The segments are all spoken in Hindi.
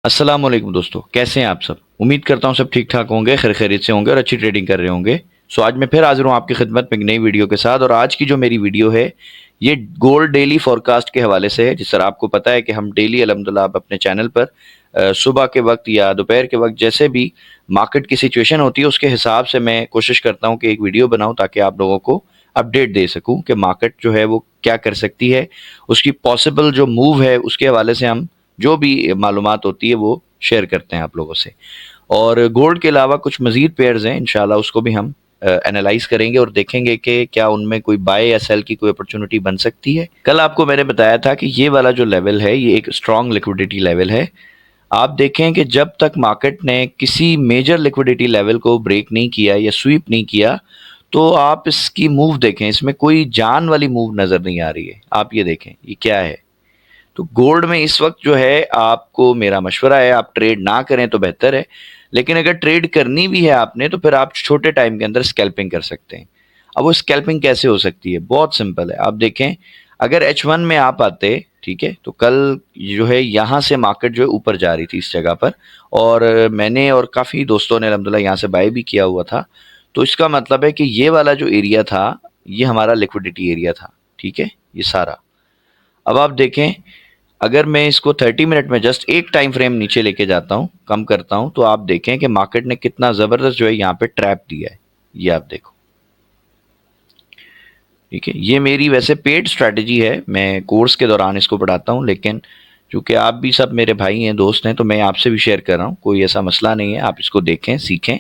अस्सलाम वालेकुम दोस्तों, कैसे हैं आप सब। उम्मीद करता हूं सब ठीक ठाक होंगे, खैर खैरियत से होंगे और अच्छी ट्रेडिंग कर रहे होंगे। सो आज मैं फिर हाजिर हूं आपकी खिदमत में एक नई वीडियो के साथ। और आज की जो मेरी वीडियो है ये गोल्ड डेली फॉरकास्ट के हवाले से है। जिस तरह आपको पता है कि हम डेली अल्हम्दुलिल्लाह आप अपने चैनल पर सुबह के वक्त या दोपहर के वक्त जैसे भी मार्केट की सिचुएशन होती है उसके हिसाब से मैं कोशिश करता हूँ कि एक वीडियो बनाऊँ ताकि आप लोगों को अपडेट दे सकूँ कि मार्केट जो है वो क्या कर सकती है, उसकी पॉसिबल जो मूव है उसके हवाले से हम जो भी मालूमात होती है वो शेयर करते हैं आप लोगों से। और गोल्ड के अलावा कुछ मजीद पेयर्स हैं, इंशाल्लाह उसको भी हम एनालाइज करेंगे और देखेंगे कि क्या उनमें कोई बाय या सेल की कोई अपॉर्चुनिटी बन सकती है। कल आपको मैंने बताया था कि ये वाला जो लेवल है ये एक स्ट्रॉन्ग लिक्विडिटी लेवल है। आप देखें कि जब तक मार्केट ने किसी मेजर लिक्विडिटी लेवल को ब्रेक नहीं किया या स्वीप नहीं किया तो आप इसकी मूव देखें, इसमें कोई जान वाली मूव नज़र नहीं आ रही है। आप ये देखें ये क्या है। तो गोल्ड में इस वक्त जो है आपको मेरा मशवरा है आप ट्रेड ना करें तो बेहतर है, लेकिन अगर ट्रेड करनी भी है आपने तो फिर आप छोटे टाइम के अंदर स्कैल्पिंग कर सकते हैं। अब वो स्कैल्पिंग कैसे हो सकती है, बहुत सिंपल है। आप देखें अगर H1 में आप आते, ठीक है, तो कल जो है यहाँ से मार्केट जो है ऊपर जा रही थी इस जगह पर, और मैंने और काफ़ी दोस्तों ने अल्हम्दुलिल्लाह यहाँ से बाय भी किया हुआ था। तो इसका मतलब है कि ये वाला जो एरिया था ये हमारा लिक्विडिटी एरिया था, ठीक है, ये सारा। अब आप देखें अगर मैं इसको 30 मिनट में जस्ट एक टाइम फ्रेम नीचे लेके जाता हूँ, कम करता हूँ, तो आप देखें कि मार्केट ने कितना ज़बरदस्त जो है यहाँ पे ट्रैप दिया है। ये आप देखो, ठीक है। ये मेरी वैसे पेड स्ट्रैटेजी है, मैं कोर्स के दौरान इसको पढ़ाता हूँ, लेकिन चूंकि आप भी सब मेरे भाई हैं, दोस्त हैं, तो मैं आपसे भी शेयर कर रहा हूँ। कोई ऐसा मसला नहीं है, आप इसको देखें, सीखें।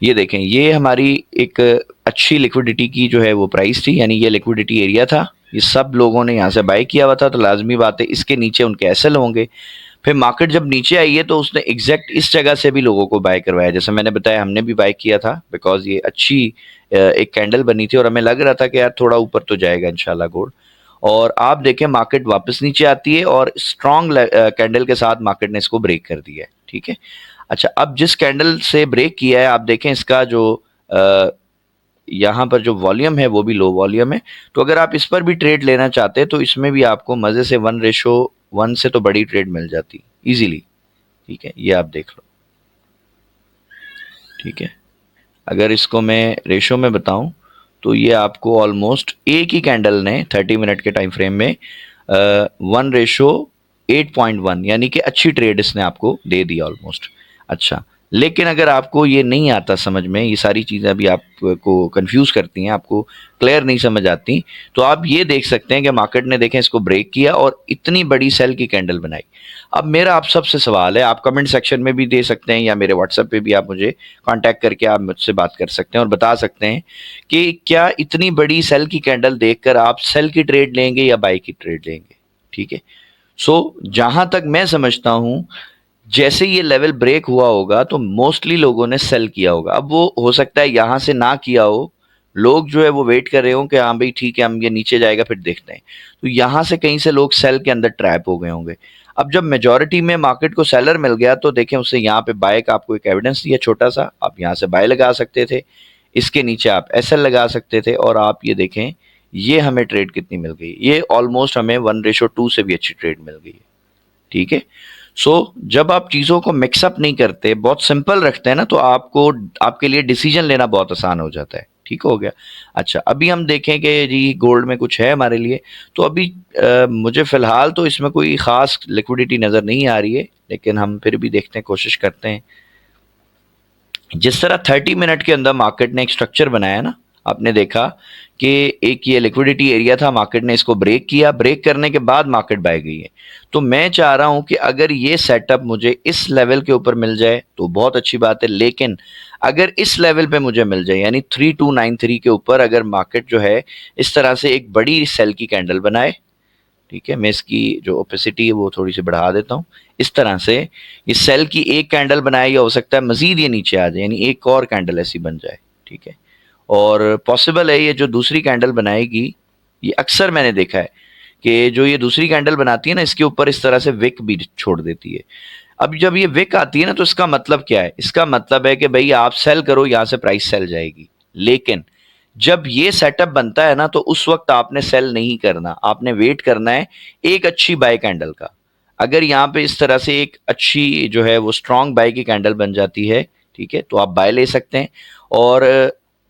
ये देखें ये हमारी एक अच्छी लिक्विडिटी की जो है वो प्राइस थी, यानी ये लिक्विडिटी एरिया था। ये सब लोगों ने यहाँ से बाय किया हुआ था, तो लाजमी बात है इसके नीचे उनके एसएल होंगे। फिर मार्केट जब नीचे आई है तो उसने एग्जैक्ट इस जगह से भी लोगों को बाय करवाया, जैसे मैंने बताया हमने भी बाय किया था, बिकॉज ये अच्छी एक कैंडल बनी थी और हमें लग रहा था कि यार थोड़ा ऊपर तो जाएगा इंशाल्लाह गोल्ड। और आप देखें मार्केट वापस नीचे आती है और स्ट्रॉन्ग कैंडल के साथ मार्केट ने इसको ब्रेक कर दिया है, ठीक है। अच्छा, अब जिस कैंडल से ब्रेक किया है आप देखें इसका जो यहाँ पर जो वॉल्यूम है वो भी लो वॉल्यूम है। तो अगर आप इस पर भी ट्रेड लेना चाहते हैं तो इसमें भी आपको मज़े से 1:1 से तो बड़ी ट्रेड मिल जाती इजीली, ठीक है। ये आप देख लो, ठीक है। अगर इसको मैं रेशो में बताऊं तो ये आपको ऑलमोस्ट एक ही कैंडल ने 30 मिनट के टाइम फ्रेम में 1:8.1 यानी कि अच्छी ट्रेड इसने आपको दे दी ऑलमोस्ट। अच्छा, लेकिन अगर आपको ये नहीं आता समझ में, ये सारी चीज़ें अभी आपको कंफ्यूज करती हैं, आपको क्लियर नहीं समझ आती, तो आप ये देख सकते हैं कि मार्केट ने देखें इसको ब्रेक किया और इतनी बड़ी सेल की कैंडल बनाई। अब मेरा आप सबसे सवाल है, आप कमेंट सेक्शन में भी दे सकते हैं या मेरे व्हाट्सएप पे भी आप मुझे कांटेक्ट करके आप मुझसे बात कर सकते हैं और बता सकते हैं कि क्या इतनी बड़ी सेल की कैंडल देखकर आप सेल की ट्रेड लेंगे या बाई की ट्रेड लेंगे, ठीक है। सो जहां तक मैं समझता हूं जैसे ये लेवल ब्रेक हुआ होगा तो मोस्टली लोगों ने सेल किया होगा। अब वो हो सकता है यहां से ना किया हो, लोग जो है वो वेट कर रहे हो कि हाँ भाई ठीक है हम ये नीचे जाएगा फिर देखते हैं, तो यहां से कहीं से लोग सेल के अंदर ट्रैप हो गए होंगे। अब जब मेजोरिटी में मार्केट को सेलर मिल गया तो देखें उससे यहाँ पे बाय का आपको एक एविडेंस दिया छोटा सा, आप यहाँ से बाय लगा सकते थे, इसके नीचे आप एसएल लगा सकते थे, और आप ये देखें ये हमें ट्रेड कितनी मिल गई, ये ऑलमोस्ट हमें 1:2 से भी अच्छी ट्रेड मिल गई है, ठीक है। सो जब आप चीज़ों को मिक्सअप नहीं करते, बहुत सिंपल रखते हैं ना, तो आपको आपके लिए डिसीजन लेना बहुत आसान हो जाता है, ठीक हो गया। अच्छा, अभी हम देखें कि जी गोल्ड में कुछ है हमारे लिए, तो अभी मुझे फ़िलहाल तो इसमें कोई ख़ास लिक्विडिटी नज़र नहीं आ रही है, लेकिन हम फिर भी देखते हैं, कोशिश करते हैं। जिस तरह 30 मिनट के अंदर मार्केट ने एक स्ट्रक्चर बनाया ना, आपने देखा कि एक ये लिक्विडिटी एरिया था, मार्केट ने इसको ब्रेक किया, ब्रेक करने के बाद मार्केट बाय गई है। तो मैं चाह रहा हूं कि अगर ये सेटअप मुझे इस लेवल के ऊपर मिल जाए तो बहुत अच्छी बात है, लेकिन अगर इस लेवल पे मुझे मिल जाए यानी 3293 के ऊपर अगर मार्केट जो है इस तरह से एक बड़ी सेल की कैंडल बनाए, ठीक है, मैं इसकी जो ओपेसिटी है वो थोड़ी सी बढ़ा देता हूँ, इस तरह से ये सेल की एक कैंडल बनाए, या हो सकता है मजीद ये नीचे आ जाए यानी एक और कैंडल ऐसी बन जाए, ठीक है। और पॉसिबल है ये जो दूसरी कैंडल बनाएगी, ये अक्सर मैंने देखा है कि जो ये दूसरी कैंडल बनाती है ना इसके ऊपर इस तरह से विक भी छोड़ देती है। अब जब ये विक आती है ना तो इसका मतलब क्या है, इसका मतलब है कि भाई आप सेल करो, यहाँ से प्राइस सेल जाएगी। लेकिन जब ये सेटअप बनता है ना तो उस वक्त आपने सेल नहीं करना, आपने वेट करना है एक अच्छी बाय कैंडल का। अगर यहाँ पे इस तरह से एक अच्छी जो है वो स्ट्रांग बाय की कैंडल बन जाती है, ठीक है, तो आप बाय ले सकते हैं। और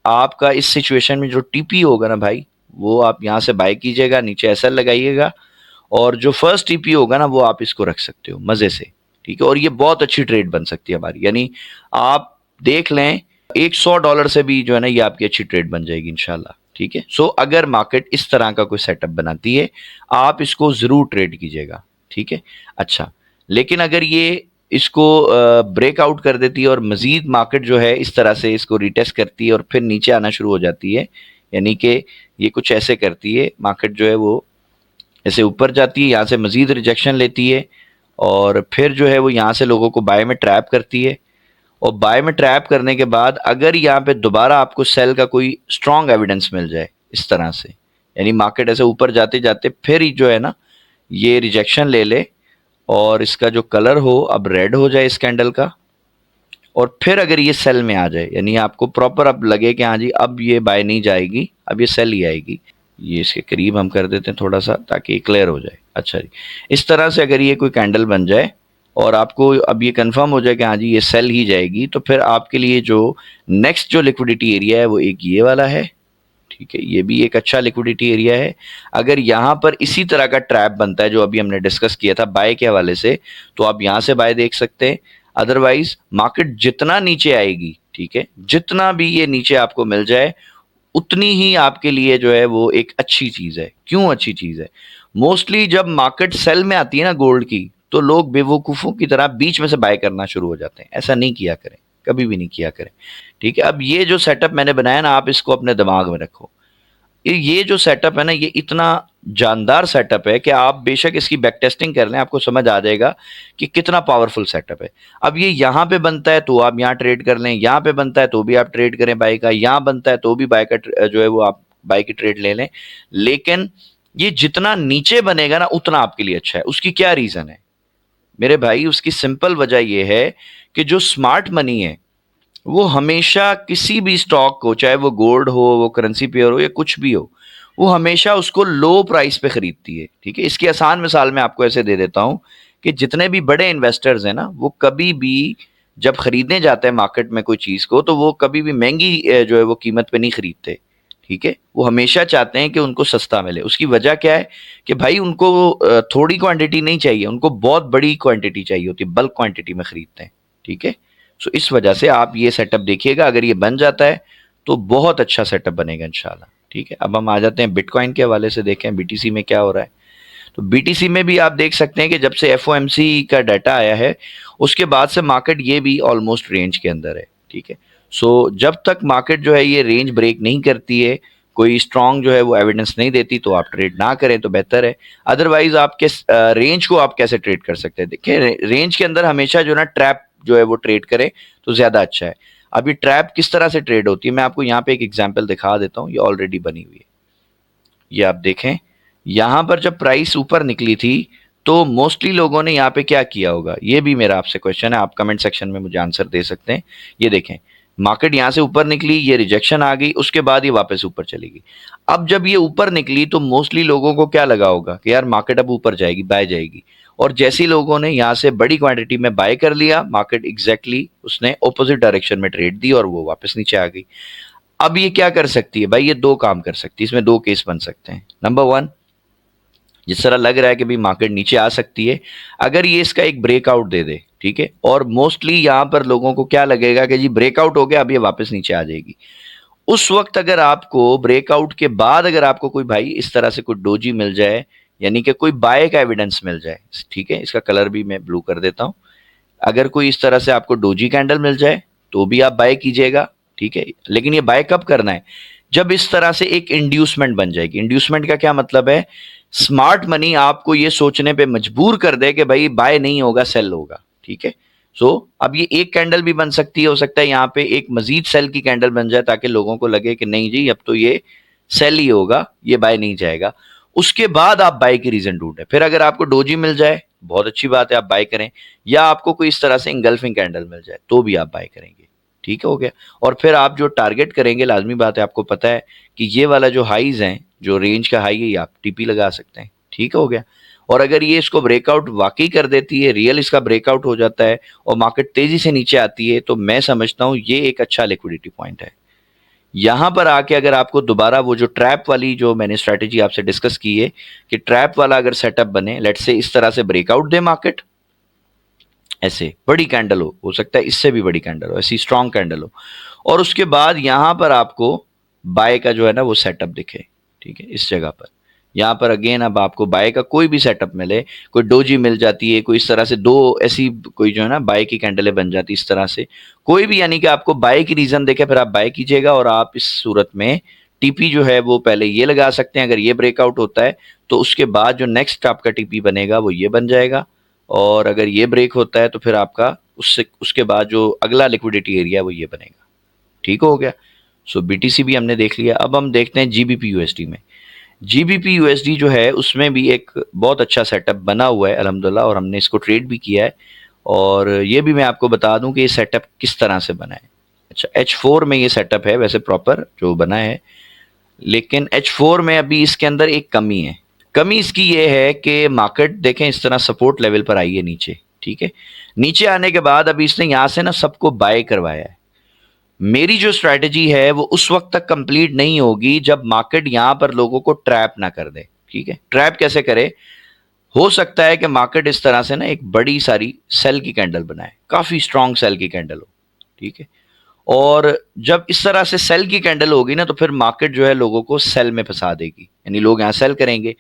आपका इस सिचुएशन में जो टीपी होगा ना भाई, वो आप यहाँ से बाय कीजिएगा, नीचे एसएल लगाइएगा, और जो फर्स्ट टीपी होगा ना वो आप इसको रख सकते हो मजे से, ठीक है। और ये बहुत अच्छी ट्रेड बन सकती है हमारी, यानी आप देख लें $100 से भी जो है ना ये आपकी अच्छी ट्रेड बन जाएगी इंशाल्लाह, ठीक है। सो अगर मार्केट इस तरह का कोई सेटअप बनाती है, आप इसको जरूर ट्रेड कीजिएगा, ठीक है। अच्छा, लेकिन अगर ये इसको ब्रेकआउट कर देती है और मजीद मार्केट जो है इस तरह से इसको रिटेस्ट करती है और फिर नीचे आना शुरू हो जाती है, यानी कि ये कुछ ऐसे करती है, मार्केट जो है वो ऐसे ऊपर जाती है, यहाँ से मजीद रिजेक्शन लेती है, और फिर जो है वो यहाँ से लोगों को बाय में ट्रैप करती है, और बाय में ट्रैप करने के बाद अगर यहाँ पे दोबारा आपको सेल का कोई स्ट्रॉन्ग एविडेंस मिल जाए इस तरह से, यानी मार्केट ऐसे ऊपर जाते जाते फिर ही जो है ना ये रिजेक्शन ले ले, और इसका जो कलर हो अब रेड हो जाए इस कैंडल का, और फिर अगर ये सेल में आ जाए, यानी आपको प्रॉपर अब लगे कि हाँ जी अब ये बाय नहीं जाएगी, अब ये सेल ही आएगी, ये इसके करीब हम कर देते हैं थोड़ा सा ताकि ये क्लियर हो जाए। अच्छा जी, इस तरह से अगर ये कोई कैंडल बन जाए और आपको अब ये कंफर्म हो जाए कि हाँ जी ये सेल ही जाएगी, तो फिर आपके लिए जो नेक्स्ट जो लिक्विडिटी एरिया है वो एक ये वाला है, ठीक है, ये भी एक अच्छा लिक्विडिटी एरिया है। अगर यहाँ पर इसी तरह का ट्रैप बनता है जो अभी हमने डिस्कस किया था बाय के हवाले से, तो आप यहाँ से बाय देख सकते हैं। अदरवाइज मार्केट जितना नीचे आएगी, ठीक है, जितना भी ये नीचे आपको मिल जाए उतनी ही आपके लिए जो है वो एक अच्छी चीज है। क्यों अच्छी चीज है? मोस्टली जब मार्केट सेल में आती है ना गोल्ड की, तो लोग बेवकूफों की तरह बीच में से बाय करना शुरू हो जाते हैं। ऐसा नहीं किया करें, कभी भी नहीं किया करें, ठीक है। अब ये जो सेटअप मैंने बनाया ना, आप इसको अपने दिमाग में रखो। ये जो सेटअप है ना, ये इतना जानदार सेटअप है कि आप बेशक इसकी बैक टेस्टिंग कर लें, आपको समझ आ जाएगा कि कितना पावरफुल सेटअप है। अब ये यहाँ पे बनता है तो आप यहाँ ट्रेड कर लें, यहाँ पे बनता है तो भी आप ट्रेड करें बाय का, यहाँ बनता है तो भी बाय का जो है वो आप बाय की ट्रेड ले लें। लेकिन ये जितना नीचे बनेगा ना उतना आपके लिए अच्छा है। उसकी क्या रीजन है मेरे भाई? उसकी सिंपल वजह यह है कि जो स्मार्ट मनी है वो हमेशा किसी भी स्टॉक को, चाहे वो गोल्ड हो, वो करेंसी पेयर हो या कुछ भी हो, वो हमेशा उसको लो प्राइस पे खरीदती है, ठीक है। इसकी आसान मिसाल मैं आपको ऐसे दे देता हूं कि जितने भी बड़े इन्वेस्टर्स हैं ना, वो कभी भी जब खरीदने जाते हैं मार्केट में कोई चीज को, तो वो कभी भी महंगी जो है वो कीमत पे नहीं खरीदते, ठीक है। वो हमेशा चाहते हैं कि उनको सस्ता मिले। उसकी वजह क्या है कि भाई उनको थोड़ी क्वांटिटी नहीं चाहिए, उनको बहुत बड़ी क्वांटिटी चाहिए होती है, बल्क क्वांटिटी में खरीदते हैं, ठीक है। सो इस वजह से आप ये सेटअप देखिएगा, अगर ये बन जाता है तो बहुत अच्छा सेटअप बनेगा इंशाल्लाह, ठीक है। अब हम आ जाते हैं बिटकॉइन के हवाले से, देखें बीटीसी में क्या हो रहा है। तो बीटीसी में भी आप देख सकते हैं कि जब से एफओएमसी का डाटा आया है उसके बाद से मार्केट ये भी ऑलमोस्ट रेंज के अंदर है, ठीक है। सो जब तक मार्केट जो है ये रेंज ब्रेक नहीं करती है, कोई स्ट्रांग जो है वो एविडेंस नहीं देती, तो आप ट्रेड ना करें तो बेहतर है। अदरवाइज आप किस रेंज को आप कैसे ट्रेड कर सकते हैं? देखिए रेंज के अंदर हमेशा जो ना ट्रैप जो है वो ट्रेड करें तो ज्यादा अच्छा है। अब ये ट्रैप किस तरह से ट्रेड होती है मैं आपको यहाँ पे एक एग्जांपल दिखा देता हूँ, ये ऑलरेडी बनी हुई है। ये आप देखें, यहां पर जब प्राइस ऊपर निकली थी तो मोस्टली लोगों ने यहाँ पे क्या किया होगा, ये भी मेरा आपसे क्वेश्चन है, आप कमेंट सेक्शन में मुझे आंसर दे सकते हैं। ये देखें, मार्केट यहां से ऊपर निकली, ये रिजेक्शन आ गई, उसके बाद ये वापस ऊपर चलेगी। अब जब ये ऊपर निकली तो मोस्टली लोगों को क्या लगा होगा कि यार मार्केट अब ऊपर जाएगी, बाय जाएगी, और जैसे ही लोगों ने यहाँ से बड़ी क्वांटिटी में बाय कर लिया, मार्केट एग्जैक्टली उसने ऑपोजिट डायरेक्शन में ट्रेड दी और वो वापस नीचे आ गई। अब ये क्या कर सकती है भाई? ये दो काम कर सकती है, इसमें दो केस बन सकते हैं। नंबर वन, जिस तरह लग रहा है कि भाई मार्केट नीचे आ सकती है, अगर ये इसका एक ब्रेकआउट दे दे, ठीक है, और मोस्टली यहां पर लोगों को क्या लगेगा कि जी ब्रेकआउट हो गया, अब ये वापस नीचे आ जाएगी। उस वक्त अगर आपको ब्रेकआउट के बाद अगर आपको कोई भाई इस तरह से कोई डोजी मिल जाए, यानी कि कोई बाय का एविडेंस मिल जाए, ठीक है, इसका कलर भी मैं ब्लू कर देता हूं। अगर कोई इस तरह से आपको डोजी कैंडल मिल जाए तो भी आप बाय कीजिएगा, ठीक है। लेकिन ये बाय कब करना है? जब इस तरह से एक इंड्यूसमेंट बन जाएगी। इंड्यूसमेंट का क्या मतलब है? स्मार्ट मनी आपको ये सोचने पे मजबूर कर दे कि भाई बाय नहीं होगा, सेल होगा, ठीक है। सो अब ये एक कैंडल भी बन सकती है, हो सकता है यहाँ पे एक मजीद सेल की कैंडल बन जाए ताकि लोगों को लगे कि नहीं जी अब तो ये सेल ही होगा, ये बाय नहीं जाएगा। उसके बाद आप बाय की रीजन ढूंढें। फिर अगर आपको डोजी मिल जाए बहुत अच्छी बात है, आप बाय करें, या आपको कोई इस तरह से इंगल्फिंग कैंडल मिल जाए तो भी आप बाय करेंगे, ठीक हो गया। और फिर आप जो टारगेट करेंगे, लाजमी बात है, आपको पता है कि ये वाला जो हाईज हैं, जो रेंज का हाई है, ये आप टीपी लगा सकते हैं, ठीक हो गया। और अगर ये इसको ब्रेकआउट वाकई कर देती है, रियल इसका ब्रेकआउट हो जाता है और मार्केट तेजी से नीचे आती है, तो मैं समझता हूँ ये एक अच्छा लिक्विडिटी पॉइंट है। यहां पर आके अगर आपको दोबारा वो जो ट्रैप वाली जो मैंने स्ट्रैटेजी आपसे डिस्कस की है कि ट्रैप वाला अगर सेटअप बने, लेट्स से इस तरह से ब्रेकआउट दे मार्केट, ऐसे बड़ी कैंडल हो सकता है इससे भी बड़ी कैंडल हो, ऐसी स्ट्रॉन्ग कैंडल हो, और उसके बाद यहां पर आपको बाय का जो है ना वो सेटअप दिखे, ठीक है, इस जगह पर। यहाँ पर अगेन अब आपको बाय का कोई भी सेटअप मिले, कोई डोजी मिल जाती है, कोई इस तरह से दो ऐसी कोई जो है ना बाय की कैंडलें बन जाती इस तरह से, कोई भी, यानी कि आपको बाय की रीजन देखे फिर आप बाय कीजिएगा। और आप इस सूरत में टीपी जो है वो पहले ये लगा सकते हैं, अगर ये ब्रेकआउट होता है तो उसके बाद जो नेक्स्ट आपका टीपी बनेगा वो ये बन जाएगा, और अगर ये ब्रेक होता है तो फिर आपका उससे उसके बाद जो अगला लिक्विडिटी एरिया वो ये बनेगा। ठीक हो गया। सो बीटीसी भी हमने देख लिया। अब हम देखते हैं जीबीपी यूएसडी में। जीबीपी यूएसडी जो है उसमें भी एक बहुत अच्छा सेटअप बना हुआ है अल्हम्दुलिल्लाह, और हमने इसको ट्रेड भी किया है। और ये भी मैं आपको बता दूं कि ये सेटअप किस तरह से बना है। अच्छा, H4 में ये सेटअप है वैसे प्रॉपर जो बना है, लेकिन H4 में अभी इसके अंदर एक कमी है। कमी इसकी ये है कि मार्केट देखें इस तरह सपोर्ट लेवल पर आई है नीचे, ठीक है। नीचे आने के बाद अभी इसने यहां से ना सबको बाय करवाया है। मेरी जो स्ट्रैटेजी है वो उस वक्त तक कंप्लीट नहीं होगी जब मार्केट यहां पर लोगों को ट्रैप ना कर दे, ठीक है। ट्रैप कैसे करे? हो सकता है कि मार्केट इस तरह से ना एक बड़ी सारी सेल की कैंडल बनाए, काफी स्ट्रांग सेल की कैंडल हो, ठीक है। और जब इस तरह से सेल की कैंडल होगी ना तो फिर मार्केट जो है लोगों को सेल में फंसा देगी, यानी लोग यहाँ सेल करेंगे।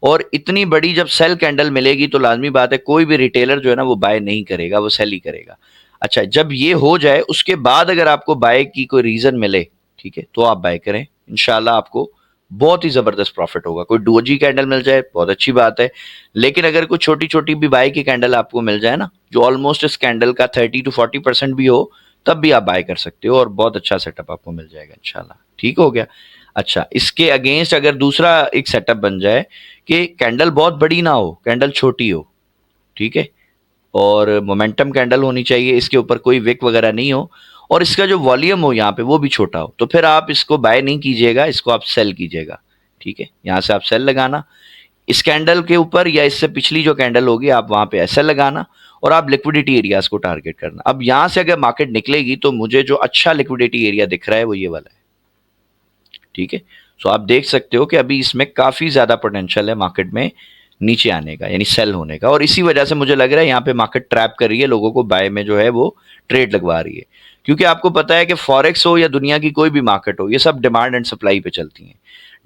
और इतनी बड़ी जब सेल कैंडल मिलेगी तो लाजमी बात है कोई भी रिटेलर जो है ना वो बाय नहीं करेगा, वो सेल ही करेगा। अच्छा, जब ये हो जाए उसके बाद अगर आपको बाय की कोई रीजन मिले, ठीक है, तो आप बाय करें, इंशाल्लाह आपको बहुत ही जबरदस्त प्रॉफिट होगा। कोई डोजी कैंडल मिल जाए बहुत अच्छी बात है, लेकिन अगर कोई छोटी छोटी भी बाय की कैंडल आपको मिल जाए ना, जो ऑलमोस्ट इस कैंडल का 30 to 40% भी हो, तब भी आप बाय कर सकते हो और बहुत अच्छा सेटअप आपको मिल जाएगा इंशाल्लाह। ठीक हो गया। अच्छा, इसके अगेंस्ट अगर दूसरा एक सेटअप बन जाए कि कैंडल बहुत बड़ी ना हो, कैंडल छोटी हो, ठीक है, और मोमेंटम कैंडल होनी चाहिए, इसके ऊपर कोई विक वगैरह नहीं हो, और इसका जो वॉल्यूम हो यहाँ पे वो भी छोटा हो, तो फिर आप इसको बाय नहीं कीजिएगा, इसको आप सेल कीजिएगा, ठीक है। यहाँ से आप सेल लगाना इस कैंडल के ऊपर, या इससे पिछली जो कैंडल होगी आप वहां पे ऐसा लगाना, और आप लिक्विडिटी एरियाज को टारगेट करना। अब यहां से अगर मार्केट निकलेगी तो मुझे जो अच्छा लिक्विडिटी एरिया दिख रहा है वो ये वाला है, ठीक है। सो आप देख सकते हो कि अभी इसमें काफी ज्यादा पोटेंशियल है मार्केट में नीचे आने का, यानी सेल होने का, और इसी वजह से मुझे लग रहा है यहाँ पे मार्केट ट्रैप कर रही है, लोगों को बाय में जो है वो ट्रेड लगवा रही है। क्योंकि आपको पता है कि फॉरेक्स हो या दुनिया की कोई भी मार्केट हो, ये सब डिमांड एंड सप्लाई पे चलती है।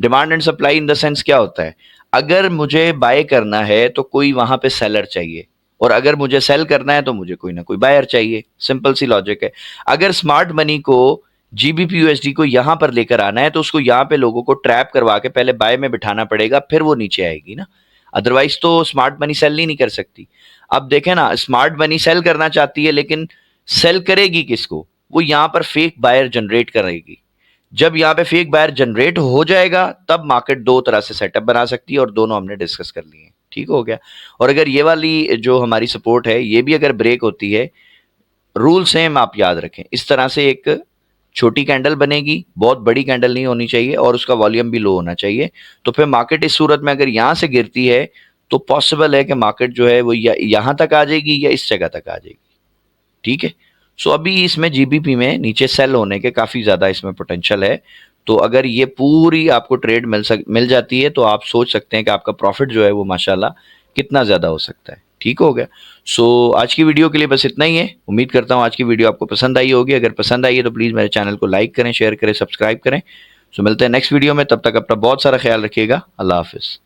Demand and supply in the sense क्या होता है, अगर मुझे बाय करना है तो कोई वहां पे सेलर चाहिए, और अगर मुझे सेल करना है तो मुझे कोई ना कोई बायर चाहिए। सिंपल सी लॉजिक है। अगर स्मार्ट मनी को, जीबीपी यूएसडी को यहां पर लेकर आना है तो उसको यहां पे लोगों को ट्रैप करवा के पहले बाय में बिठाना पड़ेगा, फिर वो नीचे आएगी ना। अदरवाइज तो स्मार्ट मनी सेल नहीं कर सकती। अब देखें ना, स्मार्ट मनी सेल करना चाहती है, लेकिन सेल करेगी किसको? वो यहां पर फेक बायर जनरेट करेगी। जब यहाँ पे फेक बायर जनरेट हो जाएगा तब मार्केट दो तरह से सेटअप बना सकती है, और दोनों हमने डिस्कस कर लिए। ठीक हो गया। और अगर ये वाली जो हमारी सपोर्ट है ये भी अगर ब्रेक होती है, रूल सेम आप याद रखें, इस तरह से एक छोटी कैंडल बनेगी, बहुत बड़ी कैंडल नहीं होनी चाहिए, और उसका वॉल्यूम भी लो होना चाहिए। तो फिर मार्केट इस सूरत में अगर यहां से गिरती है तो पॉसिबल है कि मार्केट जो है वो यहां तक आ जाएगी या इस जगह तक आ जाएगी, ठीक है। सो अभी इसमें जीबीपी में नीचे सेल होने के काफी ज्यादा इसमें पोटेंशियल है। तो अगर ये पूरी आपको ट्रेड मिल जाती है तो आप सोच सकते हैं कि आपका प्रॉफिट जो है वो माशाल्लाह कितना ज्यादा हो सकता है। ठीक हो गया। सो आज की वीडियो के लिए बस इतना ही है। उम्मीद करता हूँ आज की वीडियो आपको पसंद आई होगी। अगर पसंद आई है तो प्लीज मेरे चैनल को लाइक करें, शेयर करें, सब्सक्राइब करें। सो मिलते हैं नेक्स्ट वीडियो में, तब तक अपना बहुत सारा ख्याल रखिएगा। अल्लाह हाफिज।